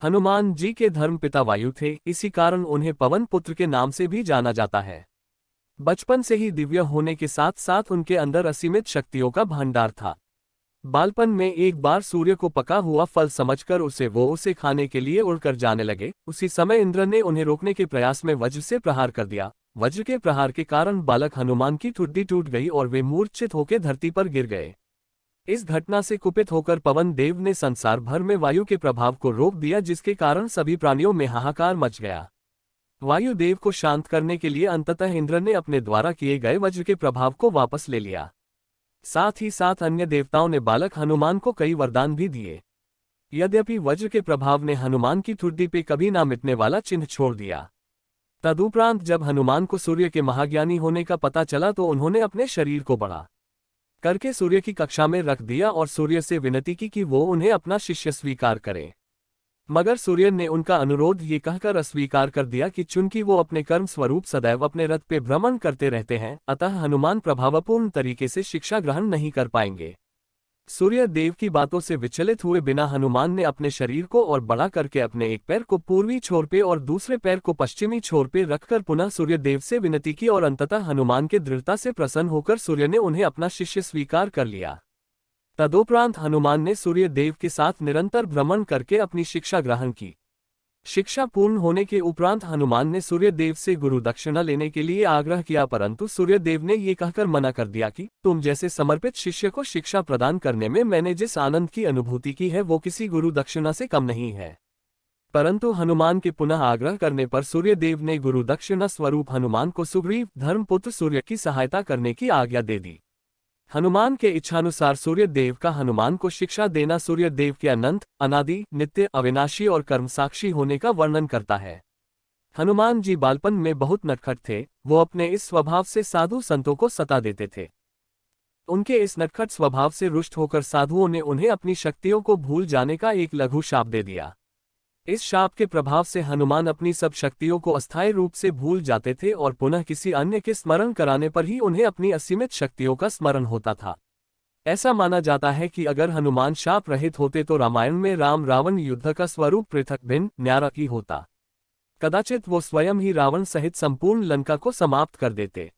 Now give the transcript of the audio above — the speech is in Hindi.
हनुमान जी के धर्मपिता वायु थे, इसी कारण उन्हें पवन पुत्र के नाम से भी जाना जाता है। बचपन से ही दिव्य होने के साथ साथ उनके अंदर असीमित शक्तियों का भंडार था। बालपन में एक बार सूर्य को पका हुआ फल समझकर उसे खाने के लिए उड़कर जाने लगे। उसी समय इंद्र ने उन्हें रोकने के प्रयास में वज्र से प्रहार कर दिया। वज्र के प्रहार के कारण बालक हनुमान की ठुड्डी टूट गई और वे मूर्छित होकर धरती पर गिर गए। इस घटना से कुपित होकर पवन देव ने संसार भर में वायु के प्रभाव को रोक दिया, जिसके कारण सभी प्राणियों में हाहाकार मच गया। वायु देव को शांत करने के लिए अंततः इंद्र ने अपने द्वारा किए गए वज्र के प्रभाव को वापस ले लिया। साथ ही साथ अन्य देवताओं ने बालक हनुमान को कई वरदान भी दिए। यद्यपि वज्र के प्रभाव ने हनुमान की ठुड्डी पे कभी ना मिटने वाला चिन्ह छोड़ दिया। तदुपरांत जब हनुमान को सूर्य के महाज्ञानी होने का पता चला तो उन्होंने अपने शरीर को बड़ा करके सूर्य की कक्षा में रख दिया और सूर्य से विनती की कि वो उन्हें अपना शिष्य स्वीकार करें। मगर सूर्य ने उनका अनुरोध ये कहकर अस्वीकार कर दिया कि चूंकि वो अपने कर्म स्वरूप सदैव अपने रथ पे भ्रमण करते रहते हैं, अतः हनुमान प्रभावपूर्ण तरीके से शिक्षा ग्रहण नहीं कर पाएंगे। सूर्य देव की बातों से विचलित हुए बिना हनुमान ने अपने शरीर को और बड़ा करके अपने एक पैर को पूर्वी छोर पे और दूसरे पैर को पश्चिमी छोर पे रखकर पुनः सूर्य देव से विनती की और अंततः हनुमान के दृढ़ता से प्रसन्न होकर सूर्य ने उन्हें अपना शिष्य स्वीकार कर लिया। तदुपरांत हनुमान ने सूर्य देव के साथ निरंतर भ्रमण करके अपनी शिक्षा ग्रहण की। शिक्षा पूर्ण होने के उपरांत हनुमान ने सूर्य देव से गुरु दक्षिणा लेने के लिए आग्रह किया, परंतु सूर्य देव ने ये कहकर मना कर दिया कि तुम जैसे समर्पित शिष्य को शिक्षा प्रदान करने में मैंने जिस आनंद की अनुभूति की है वो किसी गुरु दक्षिणा से कम नहीं है। परंतु हनुमान के पुनः आग्रह करने पर सूर्य देव ने गुरु दक्षिणा स्वरूप हनुमान को सुग्रीव धर्मपुत्र सूर्य की सहायता करने की आज्ञा दे दी। हनुमान के इच्छानुसार सूर्य देव का हनुमान को शिक्षा देना सूर्य देव के अनंत, अनादि, नित्य, अविनाशी और कर्मसाक्षी होने का वर्णन करता है। हनुमान जी बालपन में बहुत नटखट थे। वो अपने इस स्वभाव से साधु संतों को सता देते थे। उनके इस नटखट स्वभाव से रुष्ट होकर साधुओं ने उन्हें अपनी शक्तियों को भूल जाने का एक लघु शाप दे दिया। इस शाप के प्रभाव से हनुमान अपनी सब शक्तियों को अस्थायी रूप से भूल जाते थे और पुनः किसी अन्य के स्मरण कराने पर ही उन्हें अपनी असीमित शक्तियों का स्मरण होता था। ऐसा माना जाता है कि अगर हनुमान शाप रहित होते तो रामायण में राम रावण युद्ध का स्वरूप पृथक भिन्न न्यारा ही होता। कदाचित वो स्वयं ही रावण सहित संपूर्ण लंका को समाप्त कर देते।